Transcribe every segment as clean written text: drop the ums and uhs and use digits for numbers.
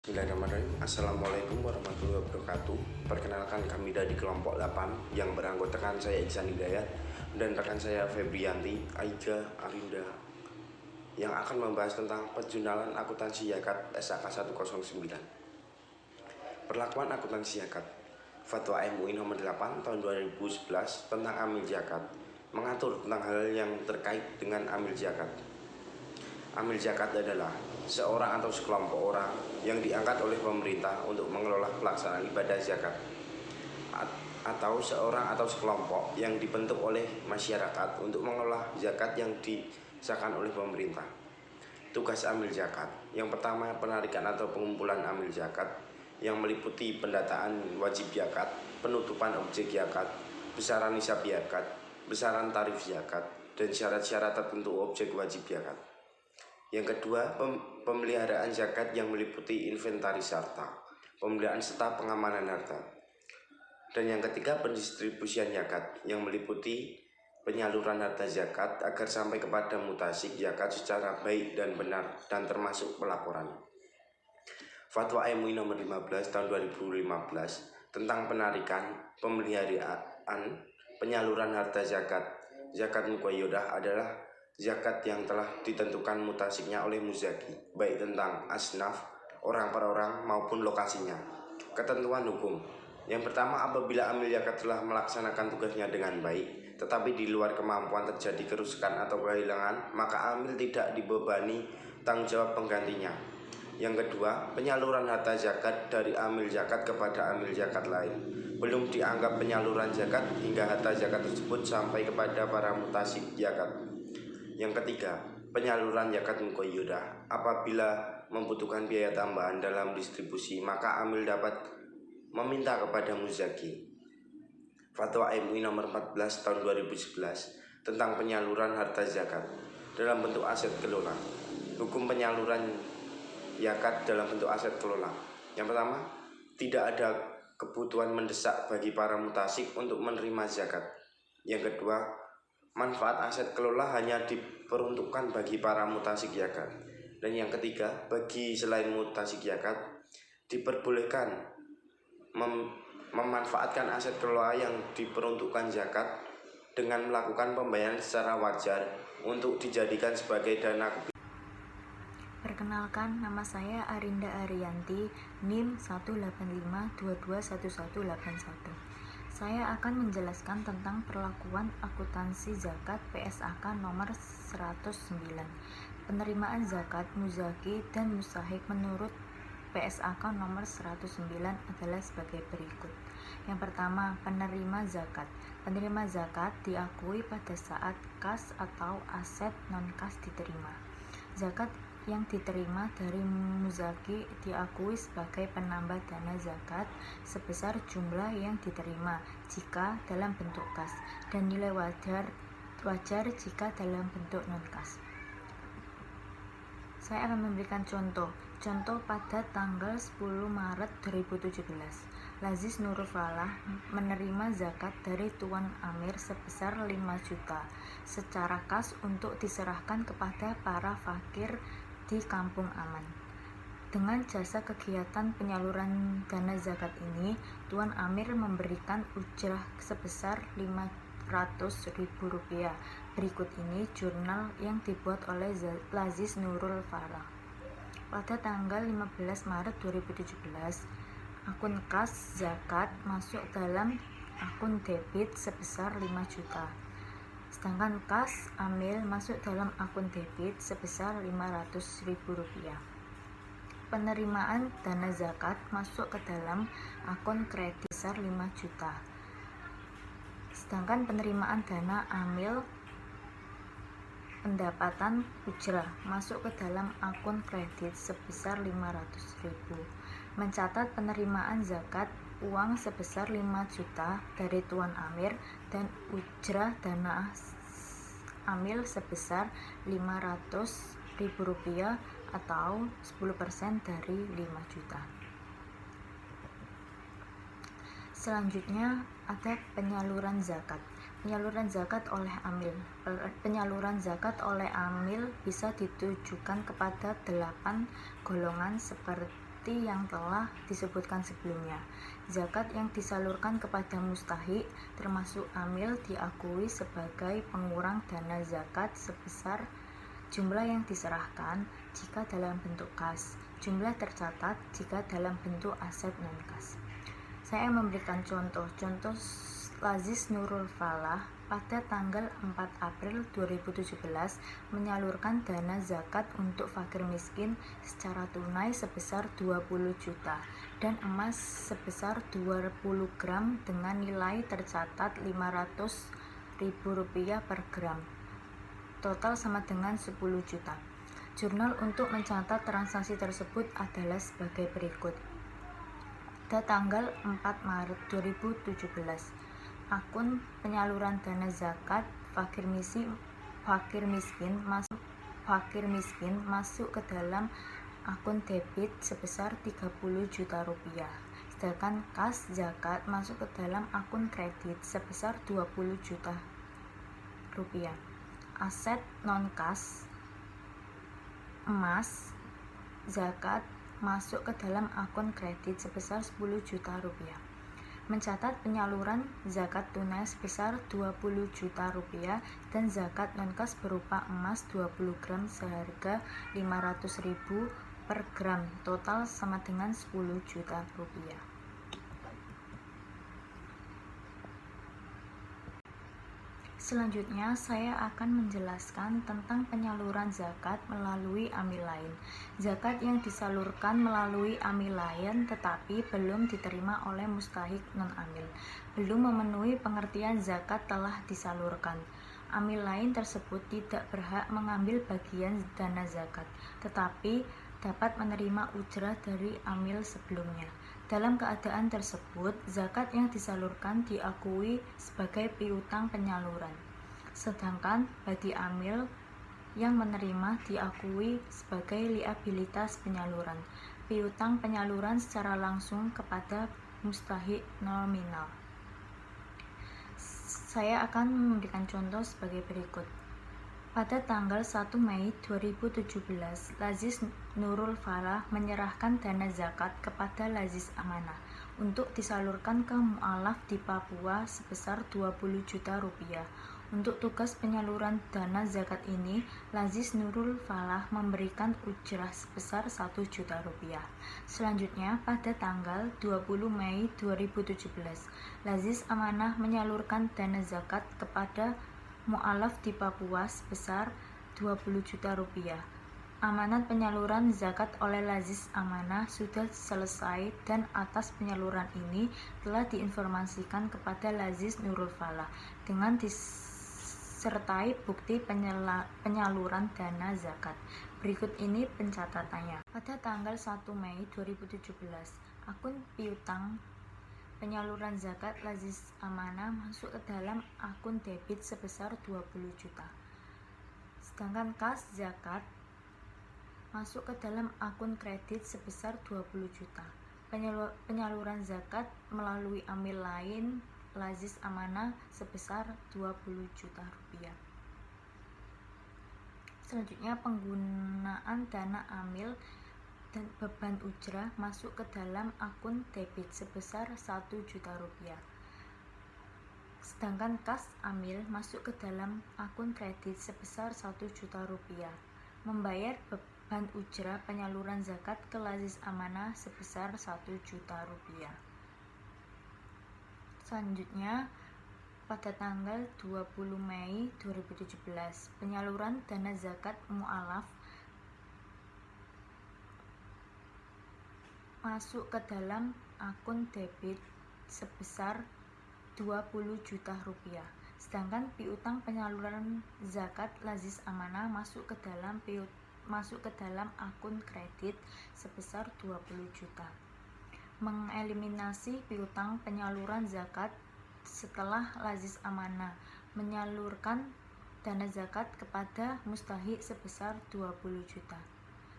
Bismillahirrahmanirrahim. Assalamualaikum warahmatullahi wabarakatuh. Perkenalkan, kami dari kelompok 8 yang beranggotakan saya Ihsan Hidayat dan rekan saya Febrianti, Aiga, Arinda, yang akan membahas tentang penjualan akuntansi zakat SAK 109. Perlakuan akuntansi zakat. Fatwa MUI nomor 8 tahun 2011 tentang amil zakat mengatur tentang hal yang terkait dengan amil zakat. Amil zakat adalah seorang atau sekelompok orang yang diangkat oleh pemerintah untuk mengelola pelaksanaan ibadah zakat, atau seorang atau sekelompok yang dibentuk oleh masyarakat untuk mengelola zakat yang disahkan oleh pemerintah. Tugas amil zakat: yang pertama, penarikan atau pengumpulan amil zakat yang meliputi pendataan wajib zakat, penutupan objek zakat, besaran nisab zakat, besaran tarif zakat, dan syarat-syarat tertentu objek wajib zakat. Yang kedua, pemeliharaan zakat yang meliputi inventaris harta, pemeliharaan serta pengamanan harta. Dan yang ketiga, pendistribusian zakat yang meliputi penyaluran harta zakat agar sampai kepada mutasik zakat secara baik dan benar, dan termasuk pelaporan. Fatwa MUI nomor 15 tahun 2015 tentang penarikan, pemeliharaan, penyaluran harta zakat. Zakat muqayyadah adalah zakat yang telah ditentukan mutasiknya oleh muzaki, baik tentang asnaf, orang per orang, maupun lokasinya. Ketentuan hukum: yang pertama, apabila amil zakat telah melaksanakan tugasnya dengan baik, tetapi di luar kemampuan terjadi kerusakan atau kehilangan, maka amil tidak dibebani tanggung jawab penggantinya. Yang kedua, penyaluran harta zakat dari amil zakat kepada amil zakat lain belum dianggap penyaluran zakat hingga harta zakat tersebut sampai kepada para mutasik zakat. Yang ketiga, penyaluran zakat muqayyadah. Apabila membutuhkan biaya tambahan dalam distribusi, maka amil dapat meminta kepada muzaki. Fatwa MUI nomor 14 tahun 2011 tentang penyaluran harta zakat dalam bentuk aset kelola. Hukum penyaluran zakat dalam bentuk aset kelola: yang pertama, tidak ada kebutuhan mendesak bagi para mutasik untuk menerima zakat. Yang kedua, manfaat aset kelola hanya diperuntukkan bagi para mutasik zakat. Dan yang ketiga, bagi selain mutasik zakat diperbolehkan memanfaatkan aset kelola yang diperuntukkan zakat dengan melakukan pembayaran secara wajar untuk dijadikan sebagai dana. Perkenalkan, nama saya Arinda Ariyanti, NIM 185221181. Saya akan menjelaskan tentang perlakuan akuntansi zakat PSAK nomor 109. Penerimaan zakat muzaki dan mustahik menurut PSAK nomor 109 adalah sebagai berikut. Yang pertama, penerima zakat. Penerima zakat diakui pada saat kas atau aset non-kas diterima. Zakat yang diterima dari muzaki diakui sebagai penambah dana zakat sebesar jumlah yang diterima jika dalam bentuk kas, dan nilai wajar jika dalam bentuk non-kas. Saya akan memberikan contoh pada tanggal 10 Maret 2017. Lazis Nurul Falah menerima zakat dari Tuan Amir sebesar 5 juta secara kas untuk diserahkan kepada para fakir di Kampung Aman. Dengan jasa kegiatan penyaluran dana zakat ini, Tuan Amir memberikan ujrah sebesar Rp500.000. Berikut ini jurnal yang dibuat oleh Lazis Nurul Falah. Pada tanggal 15 Maret 2017, akun kas zakat masuk dalam akun debit sebesar 5 juta. Sedangkan kas amil masuk dalam akun debit sebesar Rp500.000. Penerimaan dana zakat masuk ke dalam akun kredit sebesar 5 juta. Sedangkan penerimaan dana amil pendapatan ujrah masuk ke dalam akun kredit sebesar Rp500.000. Mencatat penerimaan zakat uang sebesar 5 juta dari Tuan Amir dan ujrah dana amil sebesar Rp500.000 atau 10% dari 5 juta. Selanjutnya ada penyaluran zakat. Penyaluran zakat oleh amil. Penyaluran zakat oleh amil bisa ditujukan kepada 8 golongan seperti seperti yang telah disebutkan sebelumnya. Zakat yang disalurkan kepada mustahik termasuk amil diakui sebagai pengurang dana zakat sebesar jumlah yang diserahkan jika dalam bentuk kas, jumlah tercatat jika dalam bentuk aset non-kas. Saya memberikan contoh Lazis Nurul Falah pada tanggal 4 April 2017 menyalurkan dana zakat untuk fakir miskin secara tunai sebesar 20 juta dan emas sebesar 20 gram dengan nilai tercatat Rp500.000 per gram. Total sama dengan 10 juta. Jurnal untuk mencatat transaksi tersebut adalah sebagai berikut. Pada tanggal 4 Maret 2017, akun penyaluran dana zakat fakir miskin masuk ke dalam akun debit sebesar 30 juta rupiah. Sedangkan kas zakat masuk ke dalam akun kredit sebesar 20 juta rupiah. Aset non-kas emas zakat masuk ke dalam akun kredit sebesar 10 juta rupiah. Mencatat penyaluran zakat tunai sebesar 20 juta rupiah dan zakat non-kas berupa emas 20 gram seharga 500.000 per gram, total sama dengan 10 juta rupiah. Selanjutnya, saya akan menjelaskan tentang penyaluran zakat melalui amil lain. Zakat yang disalurkan melalui amil lain tetapi belum diterima oleh mustahik non-amil, belum memenuhi pengertian zakat telah disalurkan. Amil lain tersebut tidak berhak mengambil bagian dana zakat, tetapi dapat menerima ujrah dari amil sebelumnya. Dalam keadaan tersebut, zakat yang disalurkan diakui sebagai piutang penyaluran, sedangkan bagi amil yang menerima diakui sebagai liabilitas penyaluran, piutang penyaluran secara langsung kepada mustahik nominal. Saya akan memberikan contoh sebagai berikut. Pada tanggal 1 Mei 2017, Lazis Nurul Falah menyerahkan dana zakat kepada Lazis Amanah untuk disalurkan ke mu'alaf di Papua sebesar 20 juta rupiah. Untuk tugas penyaluran dana zakat ini, Lazis Nurul Falah memberikan ujrah sebesar 1 juta rupiah. Selanjutnya, pada tanggal 20 Mei 2017, Lazis Amanah menyalurkan dana zakat kepada mu'alaf di Papua sebesar 20 juta rupiah. Amanat penyaluran zakat oleh Lazis Amanah sudah selesai dan atas penyaluran ini telah diinformasikan kepada Lazis Nurul Falah dengan disertai bukti penyaluran dana zakat. Berikut ini pencatatannya. Pada tanggal 1 Mei 2017, akun piutang penyaluran zakat Lazis Amanah masuk ke dalam akun debit sebesar 20 juta. Sedangkan kas zakat masuk ke dalam akun kredit sebesar 20 juta. Penyaluran zakat melalui amil lain Lazis Amanah sebesar 20 juta rupiah. Selanjutnya, penggunaan dana amil dan beban ujrah masuk ke dalam akun debit sebesar 1 juta rupiah. Sedangkan kas amil masuk ke dalam akun kredit sebesar 1 juta rupiah. Membayar beban ujrah penyaluran zakat ke Lazis Amanah sebesar 1 juta rupiah. Selanjutnya, pada tanggal 20 Mei 2017, penyaluran dana zakat mu'alaf masuk ke dalam akun debit sebesar 20 juta rupiah. Sedangkan piutang penyaluran zakat Lazis Amanah masuk ke dalam akun kredit sebesar 20 juta. Mengeliminasi piutang penyaluran zakat setelah Lazis Amanah menyalurkan dana zakat kepada mustahik sebesar 20 juta.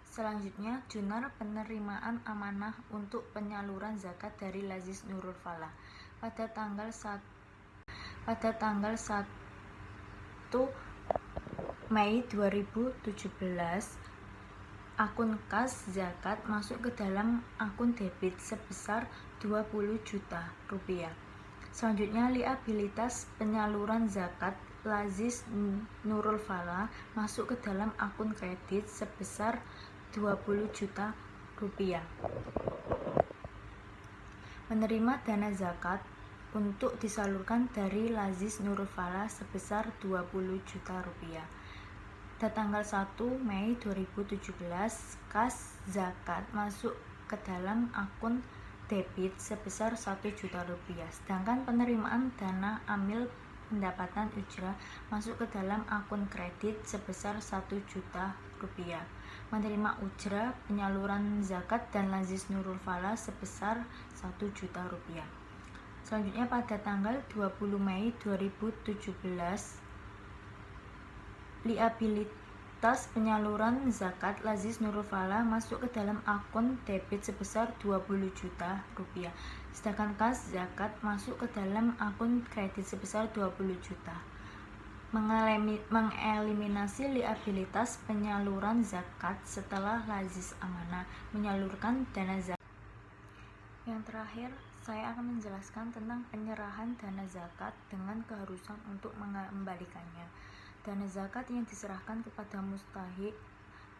Selanjutnya, jurnal penerimaan amanah untuk penyaluran zakat dari Lazis Nurul Falah pada tanggal 1 Mei 2017, akun kas zakat masuk ke dalam akun debit sebesar 20 juta rupiah. Selanjutnya, liabilitas penyaluran zakat Lazis Nurul Fala masuk ke dalam akun kredit sebesar 20 juta rupiah. Menerima dana zakat untuk disalurkan dari Lazis Nurul Fala sebesar 20 juta rupiah. Pada tanggal 1 Mei 2017, kas zakat masuk ke dalam akun debit sebesar 1 juta rupiah. Sedangkan penerimaan dana amil pendapatan ujrah masuk ke dalam akun kredit sebesar 1 juta rupiah. Menerima ujrah penyaluran zakat dan Lazis Nurul Fala sebesar 1 juta rupiah. Selanjutnya pada tanggal 20 Mei 2017, liabilitas penyaluran zakat Lazis Nurul Fala masuk ke dalam akun debit sebesar 20 juta rupiah. Sedangkan kas zakat masuk ke dalam akun kredit sebesar 20 juta. Mengeliminasi liabilitas penyaluran zakat setelah Lazis Amanah menyalurkan dana zakat. Yang terakhir, saya akan menjelaskan tentang penyerahan dana zakat dengan keharusan untuk mengembalikannya. Dana zakat yang diserahkan kepada mustahik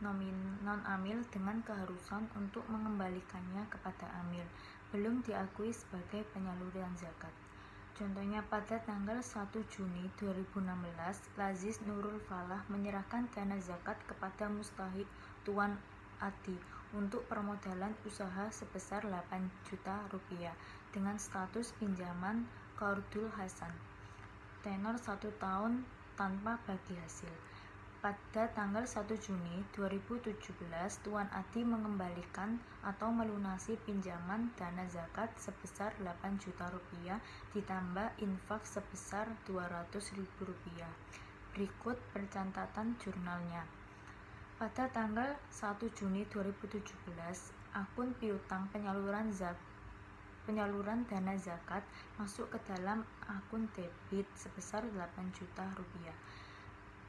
non-amil dengan keharusan untuk mengembalikannya kepada amil belum diakui sebagai penyaluran zakat. Contohnya, pada tanggal 1 Juni 2016, Lazis Nurul Falah menyerahkan dana zakat kepada mustahik Tuan Adi untuk permodalan usaha sebesar 8 juta rupiah dengan status pinjaman Qardul Hasan tenor 1 tahun tanpa bagi hasil. Pada tanggal 1 Juni 2017, Tuan Adi mengembalikan atau melunasi pinjaman dana zakat sebesar 8 juta rupiah ditambah infak sebesar 200.000 rupiah. Berikut pencatatan jurnalnya. Pada tanggal 1 Juni 2017, akun piutang penyaluran dana zakat masuk ke dalam akun debit sebesar 8 juta rupiah.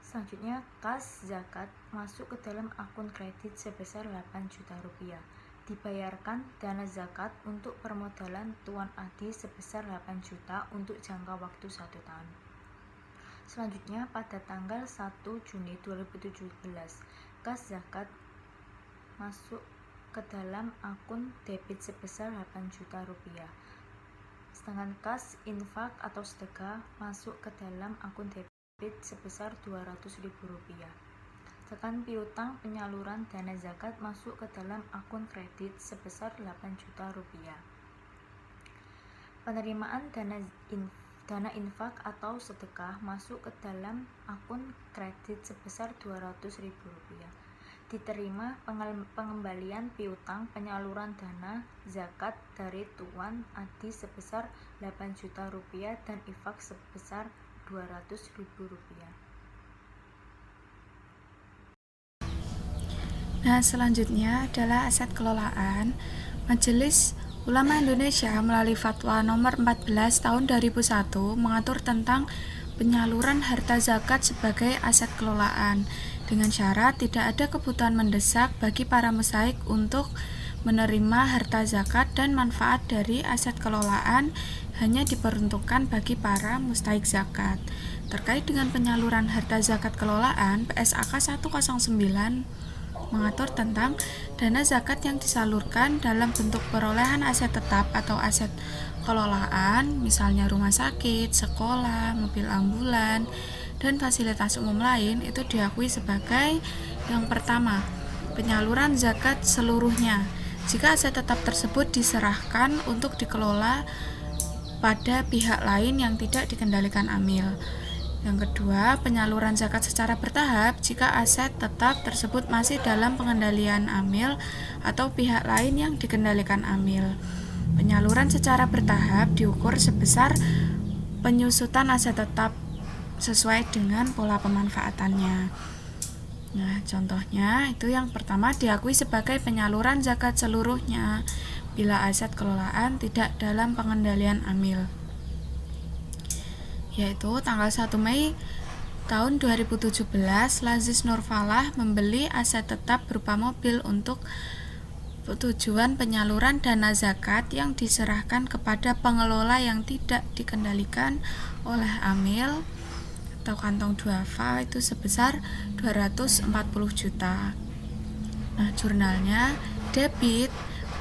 Selanjutnya, kas zakat masuk ke dalam akun kredit sebesar 8 juta rupiah. Dibayarkan dana zakat untuk permodalan Tuan Adi sebesar 8 juta untuk jangka waktu 1 tahun. Selanjutnya, pada tanggal 1 Juni 2017, kas zakat masuk ke dalam akun debit sebesar 8 juta rupiah. Sedangkan kas infak atau sedekah masuk ke dalam akun debit sebesar 200.000 rupiah. Sedangkan piutang penyaluran dana zakat masuk ke dalam akun kredit sebesar 8 juta rupiah. Penerimaan dana infak atau sedekah masuk ke dalam akun kredit sebesar 200.000 rupiah. Diterima pengembalian piutang penyaluran dana zakat dari Tuan Adi sebesar 8 juta rupiah dan infak sebesar 200.000 rupiah. Nah, selanjutnya adalah aset kelolaan. Majelis Ulama Indonesia melalui Fatwa nomor 14 tahun 2001 mengatur tentang penyaluran harta zakat sebagai aset kelolaan dengan syarat tidak ada kebutuhan mendesak bagi para mustahik untuk menerima harta zakat dan manfaat dari aset kelolaan hanya diperuntukkan bagi para mustahik zakat. Terkait dengan penyaluran harta zakat kelolaan, PSAK 109 mengatur tentang dana zakat yang disalurkan dalam bentuk perolehan aset tetap atau aset kelolaan, misalnya rumah sakit, sekolah, mobil ambulan, dan fasilitas umum lain, itu diakui sebagai yang pertama, penyaluran zakat seluruhnya. Jika aset tetap tersebut diserahkan untuk dikelola pada pihak lain yang tidak dikendalikan amil. Yang kedua, penyaluran zakat secara bertahap jika aset tetap tersebut masih dalam pengendalian amil atau pihak lain yang dikendalikan amil. Penyaluran secara bertahap diukur sebesar penyusutan aset tetap sesuai dengan pola pemanfaatannya. Nah, contohnya itu yang pertama diakui sebagai penyaluran zakat seluruhnya bila aset kelolaan tidak dalam pengendalian amil, yaitu tanggal 1 Mei tahun 2017, Lazis Nurfalah membeli aset tetap berupa mobil untuk tujuan penyaluran dana zakat yang diserahkan kepada pengelola yang tidak dikendalikan oleh Amil atau kantong duafa itu sebesar 240 juta. Nah, jurnalnya debit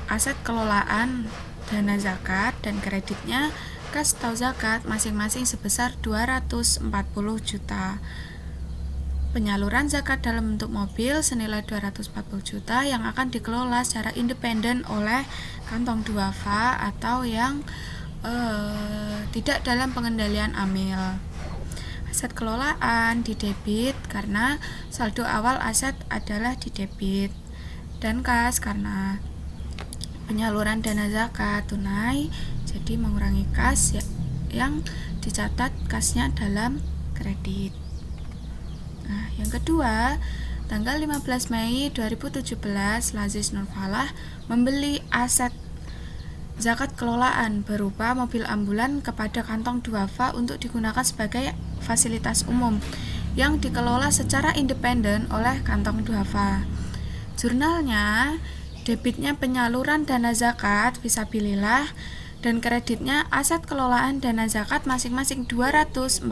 aset kelolaan dana zakat dan kreditnya kas atau zakat masing-masing sebesar 240 juta. Penyaluran zakat dalam bentuk mobil senilai 240 juta yang akan dikelola secara independen oleh kantong duafa atau yang tidak dalam pengendalian Amil. Aset kelolaan didebit karena saldo awal aset adalah didebit, dan kas karena penyaluran dana zakat tunai, jadi mengurangi kas yang dicatat kasnya dalam kredit. Nah, yang kedua, tanggal 15 Mei 2017, Lazis Nurfalah membeli aset zakat kelolaan berupa mobil ambulan kepada kantong duafa untuk digunakan sebagai fasilitas umum yang dikelola secara independen oleh kantong duafa. Jurnalnya, debitnya penyaluran dana zakat fisabilillah dan kreditnya aset kelolaan dana zakat masing-masing 240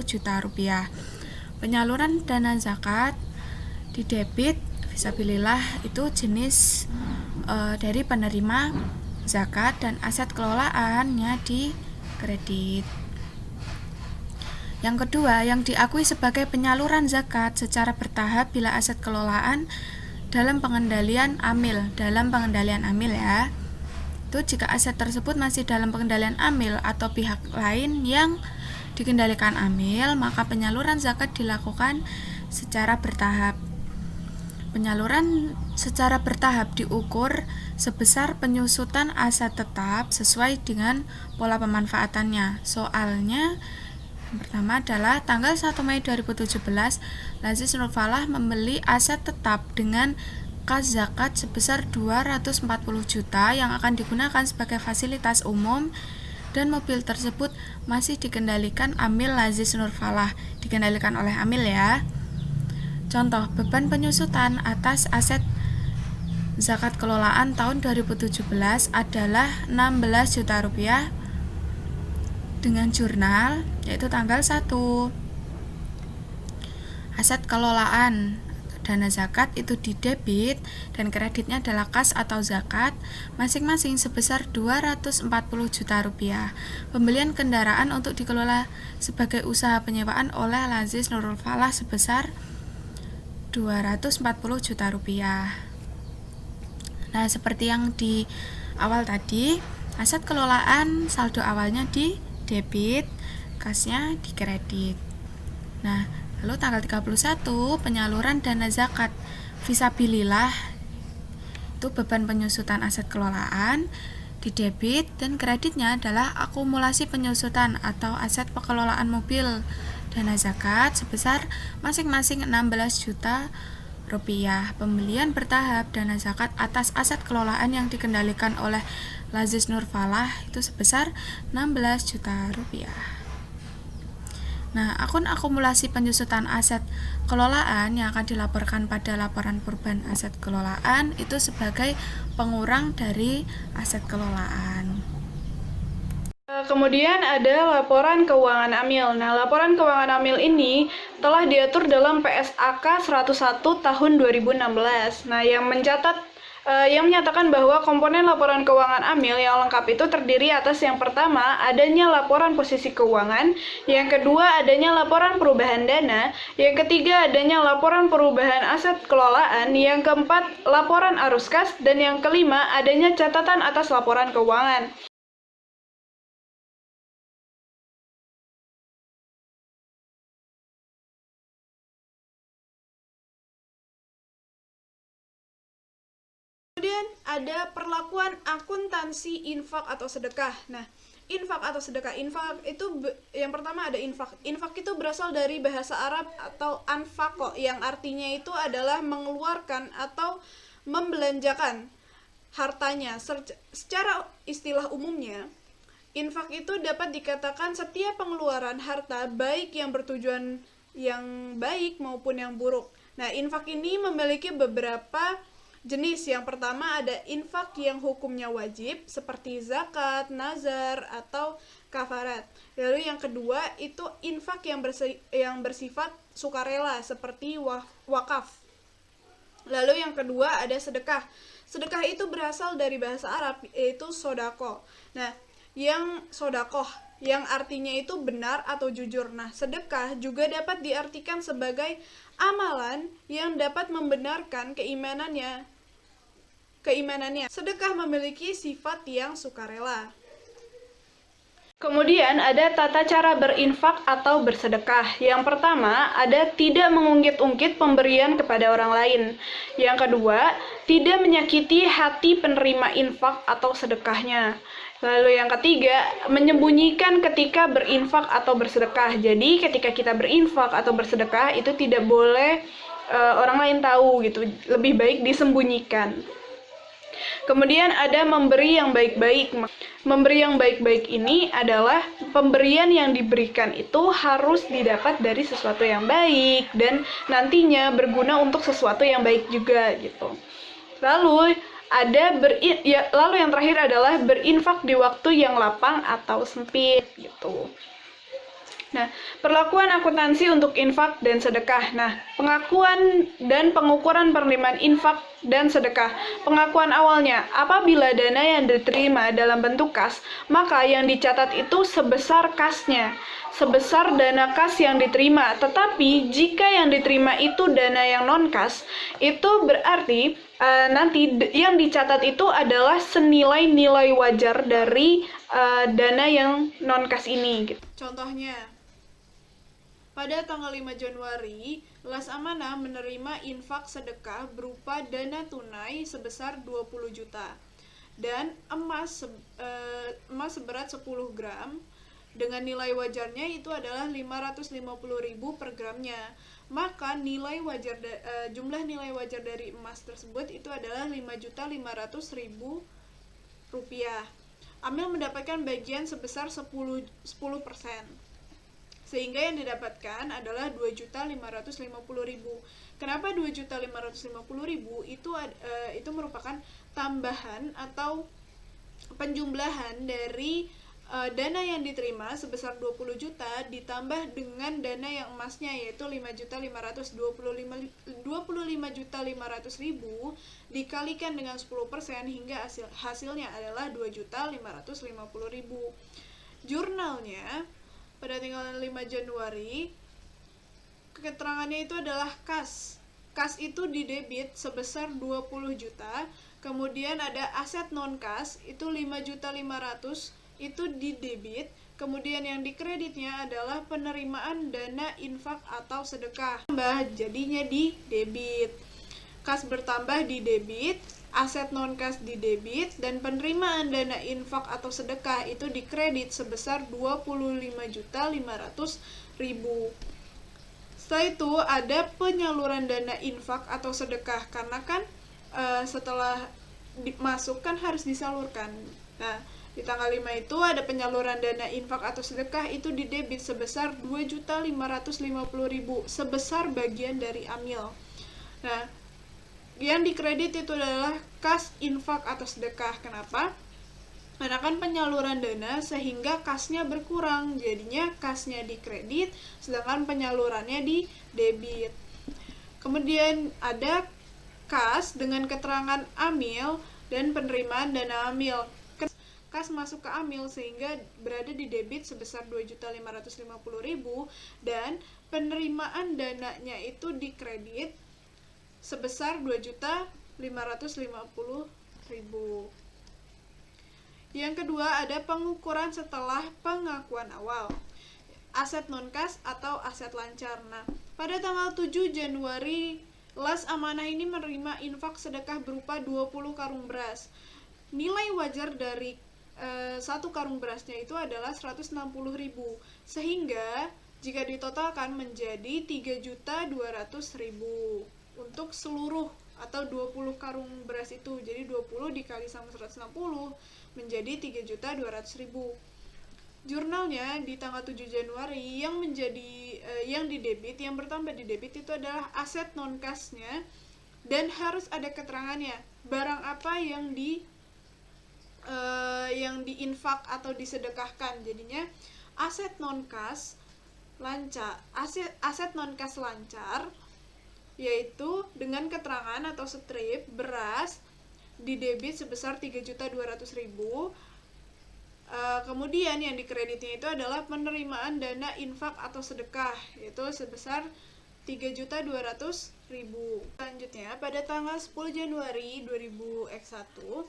juta rupiah. Penyaluran dana zakat di debit fisabilillah itu jenis dari penerima zakat dan aset kelolaannya di kredit. Yang kedua, yang diakui sebagai penyaluran zakat secara bertahap bila aset kelolaan dalam pengendalian Amil ya. Itu jika aset tersebut masih dalam pengendalian Amil atau pihak lain yang dikendalikan Amil, maka penyaluran zakat dilakukan secara bertahap. Penyaluran secara bertahap diukur sebesar penyusutan aset tetap sesuai dengan pola pemanfaatannya. Soalnya yang pertama adalah tanggal 1 Mei 2017, Lazis Nurfalah membeli aset tetap dengan kas zakat sebesar 240 juta yang akan digunakan sebagai fasilitas umum, dan mobil tersebut masih dikendalikan Amil Lazis Nurfalah, dikendalikan oleh Amil ya. Contoh, beban penyusutan atas aset zakat kelolaan tahun 2017 adalah 16 juta rupiah dengan jurnal, yaitu tanggal 1. Aset kelolaan dana zakat itu didebit dan kreditnya adalah kas atau zakat masing-masing sebesar 240 juta rupiah. Pembelian kendaraan untuk dikelola sebagai usaha penyewaan oleh Lazis Nurfalah sebesar 240 juta rupiah. Nah, seperti yang di awal tadi, aset kelolaan saldo awalnya di debit, kasnya di kredit. Nah, lalu tanggal 31 penyaluran dana zakat fisabilillah itu beban penyusutan aset kelolaan di debit dan kreditnya adalah akumulasi penyusutan atau aset pengelolaan mobil dana zakat sebesar masing-masing 16 juta rupiah. Pembelian bertahap dana zakat atas aset kelolaan yang dikendalikan oleh Lazis Nurfalah itu sebesar 16 juta rupiah. Nah, akun akumulasi penyusutan aset kelolaan yang akan dilaporkan pada laporan perubahan aset kelolaan itu sebagai pengurang dari aset kelolaan. Kemudian ada laporan keuangan Amil. Nah, laporan keuangan Amil ini telah diatur dalam PSAK 101 tahun 2016. Nah, yang menyatakan bahwa komponen laporan keuangan Amil yang lengkap itu terdiri atas yang pertama, adanya laporan posisi keuangan, yang kedua, adanya laporan perubahan dana, yang ketiga, adanya laporan perubahan aset kelolaan, yang keempat, laporan arus kas, dan yang kelima, adanya catatan atas laporan keuangan. Kemudian ada perlakuan akuntansi infak atau sedekah. Nah, infak atau sedekah. Infak itu yang pertama ada infak. Infak itu berasal dari bahasa Arab atau anfaqo yang artinya itu adalah mengeluarkan atau membelanjakan hartanya. Secara istilah umumnya, infak itu dapat dikatakan setiap pengeluaran harta baik yang bertujuan yang baik maupun yang buruk. Nah, infak ini memiliki beberapa jenis. Yang pertama ada infak yang hukumnya wajib seperti zakat, nazar, atau kafarat. Lalu yang kedua itu infak yang bersifat sukarela seperti wakaf. Lalu yang kedua ada sedekah. Sedekah itu berasal dari bahasa Arab yaitu sodako. Nah, yang sodakoh yang artinya itu benar atau jujur. Nah, sedekah juga dapat diartikan sebagai amalan yang dapat membenarkan keimanannya. Sedekah memiliki sifat yang sukarela. Kemudian ada tata cara berinfak atau bersedekah. Yang pertama, ada tidak mengungkit-ungkit pemberian kepada orang lain. Yang kedua, tidak menyakiti hati penerima infak atau sedekahnya. Lalu yang ketiga, menyembunyikan ketika berinfak atau bersedekah. Jadi ketika kita berinfak atau bersedekah itu tidak boleh orang lain tahu gitu. Lebih baik disembunyikan. Kemudian ada memberi yang baik-baik. Memberi yang baik-baik ini adalah pemberian yang diberikan itu harus didapat dari sesuatu yang baik dan nantinya berguna untuk sesuatu yang baik juga gitu. Lalu yang terakhir adalah berinfak di waktu yang lapang atau sempit gitu. Nah, perlakuan akuntansi untuk infak dan sedekah. Nah, pengakuan dan pengukuran penerimaan infak dan sedekah. Pengakuan awalnya, apabila dana yang diterima dalam bentuk kas, maka yang dicatat itu sebesar kasnya, sebesar dana kas yang diterima. Tetapi jika yang diterima itu dana yang non-kas, itu berarti nanti yang dicatat itu adalah senilai nilai wajar dari dana yang non-kas ini. Gitu. Contohnya, pada tanggal 5 Januari, Las Amanah menerima infak sedekah berupa dana tunai sebesar 20 juta dan emas seberat 10 gram dengan nilai wajarnya itu adalah 550.000 per gramnya. Maka jumlah nilai wajar dari emas tersebut itu adalah 5.500.000 rupiah. Amil mendapatkan bagian sebesar 10%. Sehingga yang didapatkan adalah 2.550.000. Kenapa 2.550.000? Itu merupakan tambahan atau penjumlahan dari dana yang diterima sebesar 20 juta ditambah dengan dana yang emasnya yaitu 25.500.000 dikalikan dengan 10% hingga hasilnya adalah 2.550.000. Jurnalnya pada tanggal 5 Januari, keterangannya itu adalah kas. Kas itu didebit sebesar 20 juta, kemudian ada aset non-kas, itu 5.500.000, itu didebit, kemudian yang dikreditnya adalah penerimaan dana infak atau sedekah. Jadinya di debit. Kas bertambah di debit, aset non-kas di debit, dan penerimaan dana infak atau sedekah itu dikredit sebesar 25.500.000. Setelah itu ada penyaluran dana infak atau sedekah, karena kan setelah masuk kan harus disalurkan. Nah, di tanggal 5 itu ada penyaluran dana infak atau sedekah itu didebit sebesar 2.550.000 sebesar bagian dari amil. Nah, yang dikredit itu adalah kas infak atau sedekah. Kenapa? Karena kan penyaluran dana sehingga kasnya berkurang, jadinya kasnya dikredit sedangkan penyalurannya di debit. Kemudian ada kas dengan keterangan amil dan penerimaan dana amil. Kas masuk ke amil sehingga berada di debit sebesar 2.550.000 dan penerimaan dananya itu dikredit sebesar 2.550.000. Yang kedua ada pengukuran setelah pengakuan awal. Aset non-kas atau aset lancar. Nah, pada tanggal 7 Januari, Las Amanah ini menerima infak sedekah berupa 20 karung beras. Nilai wajar dari satu karung berasnya itu adalah 160.000, sehingga jika ditotalkan menjadi 3.200.000 untuk seluruh atau 20 karung beras itu. Jadi 20 dikali sama 160 menjadi 3.200.000. jurnalnya di tanggal 7 Januari yang menjadi yang di debit, yang bertambah di debit itu adalah aset non kasnya, dan harus ada keterangannya barang apa yang diinfak atau disedekahkan. Jadinya aset non kas lancar, aset non kas lancar yaitu dengan keterangan atau strip beras di debit sebesar 3.200.000. Kemudian yang dikreditnya itu adalah penerimaan dana infak atau sedekah, yaitu sebesar 3.200.000. Selanjutnya, pada tanggal 10 Januari 2001,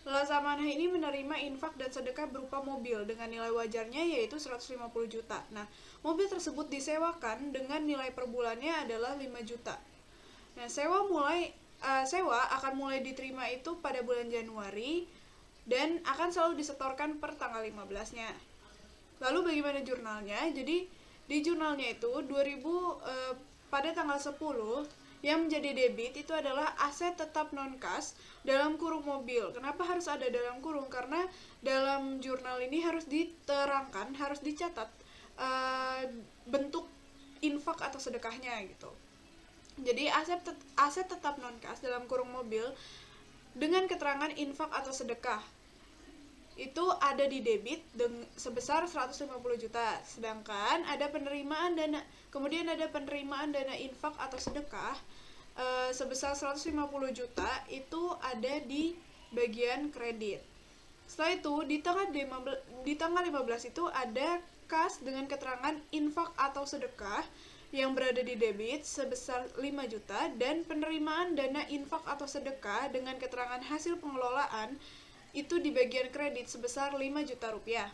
Las Amanah ini menerima infak dan sedekah berupa mobil dengan nilai wajarnya yaitu 150 juta. Nah, mobil tersebut disewakan dengan nilai per bulannya adalah 5 juta. Nah, sewa akan mulai diterima itu pada bulan Januari dan akan selalu disetorkan per tanggal 15-nya. Lalu bagaimana jurnalnya? Jadi di jurnalnya itu pada tanggal 10 yang menjadi debit itu adalah aset tetap non kas dalam kurung mobil. Kenapa harus ada dalam kurung? Karena dalam jurnal ini harus diterangkan, harus dicatat bentuk infak atau sedekahnya gitu. Jadi aset tetap non kas dalam kurung mobil dengan keterangan infak atau sedekah itu ada di debit sebesar 150 juta. Sedangkan ada penerimaan dana, kemudian ada penerimaan dana infak atau sedekah sebesar 150 juta itu ada di bagian kredit. Setelah itu di tanggal 15 itu ada kas dengan keterangan infak atau sedekah yang berada di debit sebesar 5 juta dan penerimaan dana infak atau sedekah dengan keterangan hasil pengelolaan itu di bagian kredit sebesar 5 juta rupiah.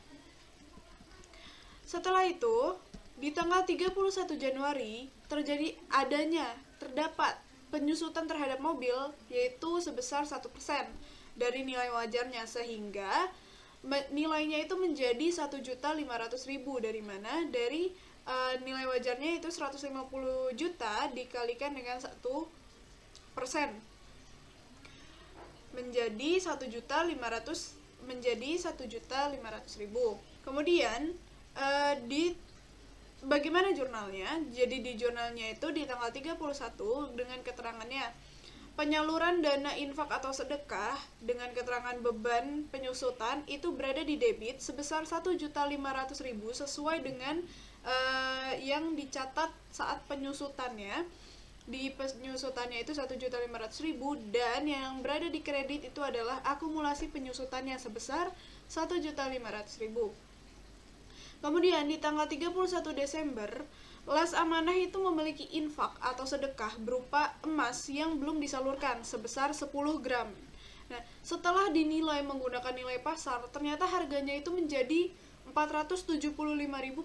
Setelah itu, di tanggal 31 Januari terdapat penyusutan terhadap mobil yaitu sebesar 1% dari nilai wajarnya, sehingga nilainya itu menjadi 1.500.000, dari mana? Dari nilai wajarnya itu 150 juta dikalikan dengan 1% menjadi 1.500.000. Kemudian bagaimana jurnalnya? Jadi di jurnalnya itu di tanggal 31 dengan keterangannya penyaluran dana infak atau sedekah dengan keterangan beban penyusutan itu berada di debit sebesar 1.500.000 sesuai dengan yang dicatat saat penyusutannya. Di penyusutannya itu 1.500.000 dan yang berada di kredit itu adalah akumulasi penyusutannya sebesar 1.500.000. Kemudian di tanggal 31 Desember Las Amanah itu memiliki infak atau sedekah berupa emas yang belum disalurkan sebesar 10 gram. Nah, setelah dinilai menggunakan nilai pasar, ternyata harganya itu menjadi 475.000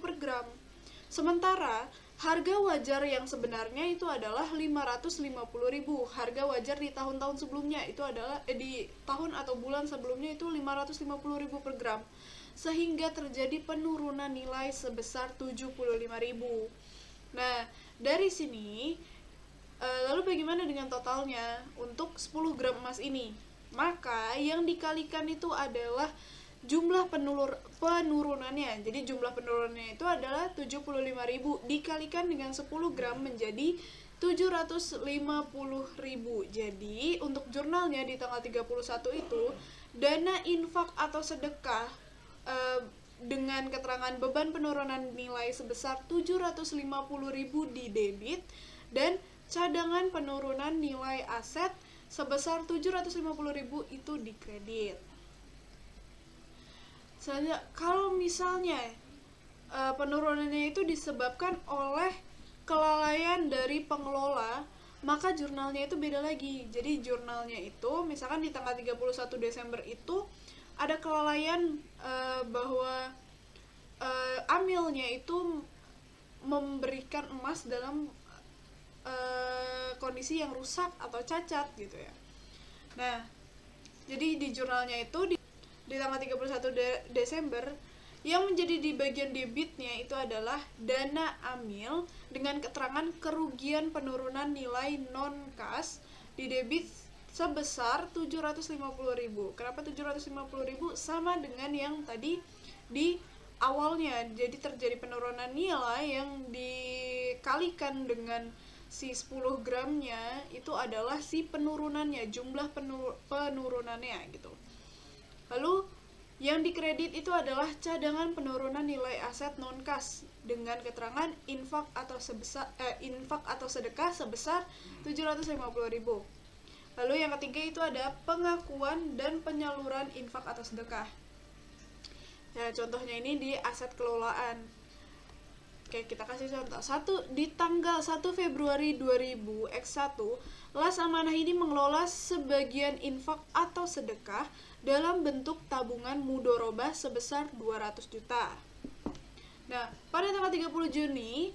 per gram. Sementara harga wajar yang sebenarnya itu adalah 550.000. Harga wajar di tahun-tahun sebelumnya itu adalah di tahun atau bulan sebelumnya itu 550.000 per gram. Sehingga terjadi penurunan nilai sebesar 75.000. Nah, dari sini lalu bagaimana dengan totalnya untuk 10 gram emas ini? Maka yang dikalikan itu adalah jumlah penurunannya. Jadi jumlah penurunannya itu adalah 75.000 dikalikan dengan 10 gram menjadi 750.000. Jadi untuk jurnalnya di tanggal 31 itu dana infak atau sedekah dengan keterangan beban penurunan nilai sebesar 750.000 di debit dan cadangan penurunan nilai aset sebesar 750.000 itu di kredit. Kalau misalnya penurunannya itu disebabkan oleh kelalaian dari pengelola, maka jurnalnya itu beda lagi. Jadi jurnalnya itu misalkan di tanggal 31 Desember itu ada kelalaian bahwa amilnya itu memberikan emas dalam kondisi yang rusak atau cacat gitu ya. Nah, jadi di jurnalnya itu di tanggal 31 Desember yang menjadi di bagian debitnya itu adalah dana amil dengan keterangan kerugian penurunan nilai non kas di debit sebesar 750.000. Kenapa 750.000? Sama dengan yang tadi di awalnya, jadi terjadi penurunan nilai yang dikalikan dengan si 10 gramnya itu adalah si penurunannya, jumlah penurunannya gitu. Lalu yang dikredit itu adalah cadangan penurunan nilai aset non-kas dengan keterangan infak atau sedekah sebesar 750.000. Lalu yang ketiga itu ada pengakuan dan penyaluran infak atau sedekah. Nah, contohnya ini di aset kelolaan. Oke, kita kasih contoh. Di tanggal 1 Februari 2000 X1, Las Amanah ini mengelola sebagian infak atau sedekah dalam bentuk tabungan mudorobah sebesar 200 juta. Nah, pada tanggal 30 Juni,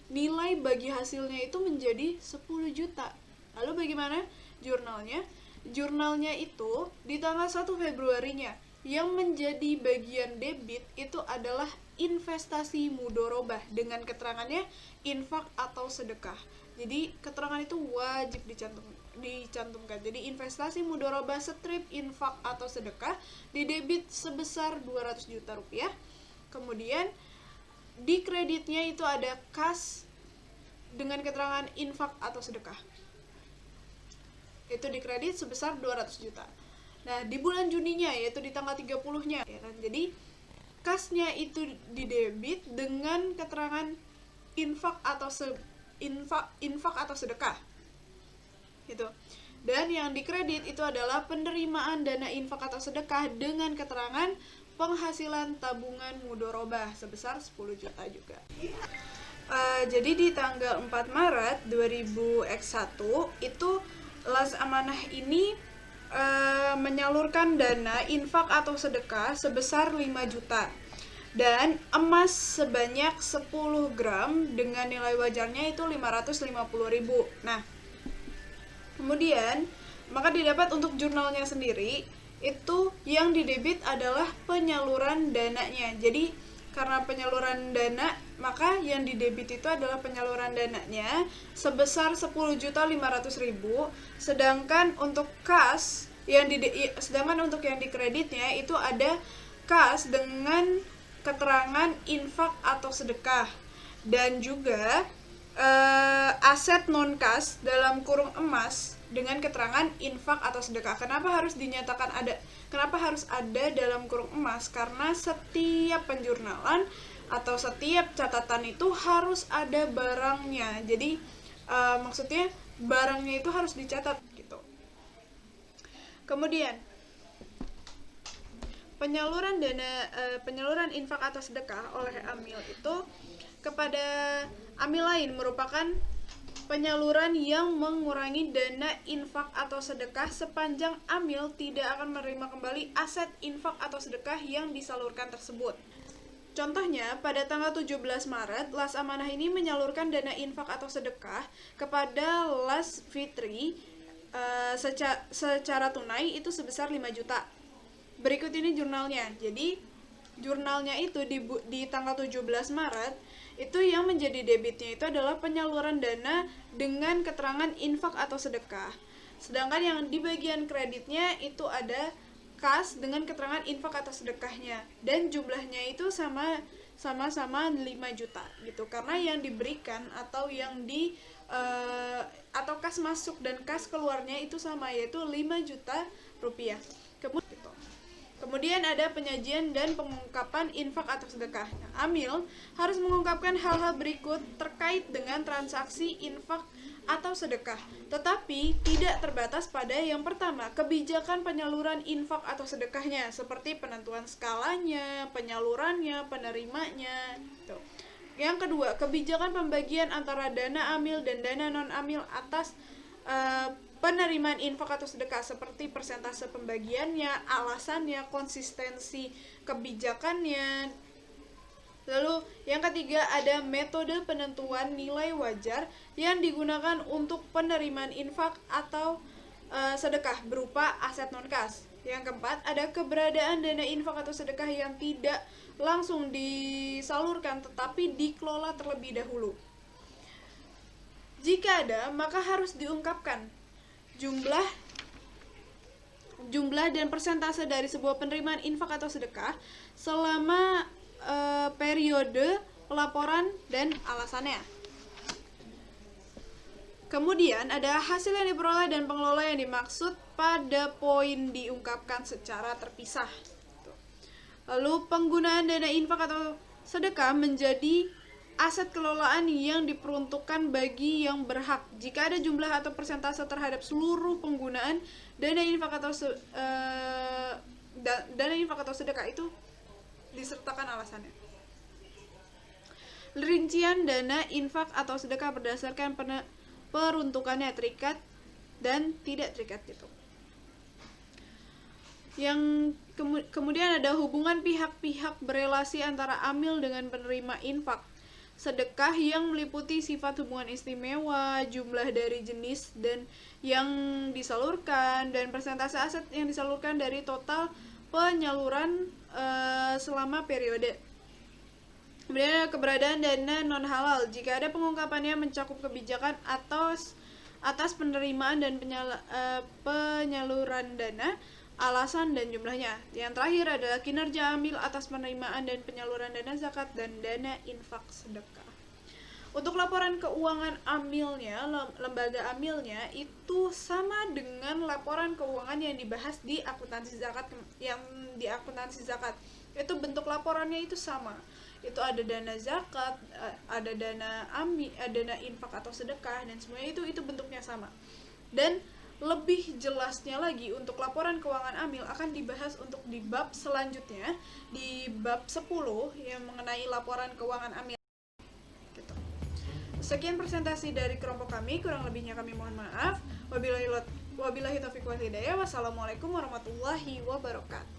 nilai bagi hasilnya itu menjadi 10 juta. Lalu bagaimana jurnalnya? Jurnalnya itu di tanggal 1 Februarinya, yang menjadi bagian debit itu adalah investasi mudorobah dengan keterangannya infak atau sedekah. Jadi keterangan itu wajib dicantumkan. Jadi investasi mudorobah strip infak atau sedekah di debit sebesar 200 juta rupiah. Kemudian di kreditnya itu ada kas dengan keterangan infak atau sedekah. Itu dikredit sebesar 200 juta. Nah, di bulan Juninya, yaitu di tanggal 30-nya, ya kan? Jadi kasnya itu didebit dengan keterangan infak atau sedekah. Gitu. Dan yang dikredit itu adalah penerimaan dana infak atau sedekah dengan keterangan penghasilan tabungan mudorobah sebesar 10 juta juga. Jadi di tanggal 4 Maret 2000X1 itu Las Amanah ini menyalurkan dana infak atau sedekah sebesar 5 juta dan emas sebanyak 10 gram dengan nilai wajarnya itu 550.000. Nah, kemudian maka didapat untuk jurnalnya sendiri itu yang didebit adalah penyaluran dananya. Jadi karena penyaluran dana, maka yang didebit itu adalah penyaluran dananya sebesar 10.500.000, sedangkan untuk kas untuk yang dikreditnya itu ada kas dengan keterangan infak atau sedekah dan juga aset non kas dalam kurung emas dengan keterangan infak atau sedekah. Kenapa harus ada dalam kurung emas? Karena setiap penjurnalan atau setiap catatan itu harus ada barangnya. Jadi maksudnya barangnya itu harus dicatat gitu. Kemudian penyaluran infak atau sedekah oleh amil itu kepada amil lain merupakan penyaluran yang mengurangi dana infak atau sedekah sepanjang amil tidak akan menerima kembali aset infak atau sedekah yang disalurkan tersebut. Contohnya, pada tanggal 17 Maret, Las Amanah ini menyalurkan dana infak atau sedekah kepada Las Fitri secara tunai itu sebesar 5 juta. Berikut ini jurnalnya. Jadi, jurnalnya itu di tanggal 17 Maret, itu yang menjadi debitnya itu adalah penyaluran dana dengan keterangan infak atau sedekah. Sedangkan yang di bagian kreditnya itu ada kas dengan keterangan infak atau sedekahnya. Dan jumlahnya itu sama-sama 5 juta gitu. Karena yang diberikan atau yang atau kas masuk dan kas keluarnya itu sama, yaitu 5 juta rupiah. Kemudian ada penyajian dan pengungkapan infak atau sedekah. Amil harus mengungkapkan hal-hal berikut terkait dengan transaksi infak atau sedekah, tetapi tidak terbatas pada yang pertama, kebijakan penyaluran infak atau sedekahnya, seperti penentuan skalanya, penyalurannya, penerimanya. Tuh. Yang kedua, kebijakan pembagian antara dana amil dan dana non-amil atas penerimaan infak atau sedekah, seperti persentase pembagiannya, alasannya, konsistensi kebijakannya. Lalu yang ketiga ada metode penentuan nilai wajar yang digunakan untuk penerimaan infak atau sedekah berupa aset non-kas. Yang keempat ada keberadaan dana infak atau sedekah yang tidak langsung disalurkan tetapi dikelola terlebih dahulu. Jika ada, maka harus diungkapkan jumlah dan persentase dari sebuah penerimaan infak atau sedekah selama periode pelaporan dan alasannya. Kemudian ada hasil yang diperoleh dan pengelola yang dimaksud pada poin diungkapkan secara terpisah. Lalu penggunaan dana infak atau sedekah menjadi aset kelolaan yang diperuntukkan bagi yang berhak. Jika ada jumlah atau persentase terhadap seluruh penggunaan dana infak atau sedekah itu disertakan alasannya. Rincian dana infak atau sedekah berdasarkan peruntukannya terikat dan tidak terikat gitu. Yang kemudian ada hubungan pihak-pihak berelasi antara amil dengan penerima infak. Sedekah yang meliputi sifat hubungan istimewa, jumlah dari jenis dan yang disalurkan, dan persentase aset yang disalurkan dari total penyaluran selama periode. Kemudian ada keberadaan dana non halal. Jika ada pengungkapannya mencakup kebijakan atas penerimaan dan penyaluran dana, alasan dan jumlahnya. Yang terakhir adalah kinerja amil atas penerimaan dan penyaluran dana zakat dan dana infak sedekah. Untuk laporan keuangan amilnya, lembaga amilnya itu sama dengan laporan keuangan yang dibahas di akuntansi zakat Itu bentuk laporannya itu sama. Itu ada dana zakat, ada dana infak atau sedekah, dan semuanya itu bentuknya sama. Dan lebih jelasnya lagi untuk laporan keuangan amil akan dibahas untuk di bab selanjutnya, di bab 10 yang mengenai laporan keuangan amil. Gitu. Sekian presentasi dari kelompok kami, kurang lebihnya kami mohon maaf. Wabillahi taufiq wal hidayah. Wassalamualaikum warahmatullahi wabarakatuh.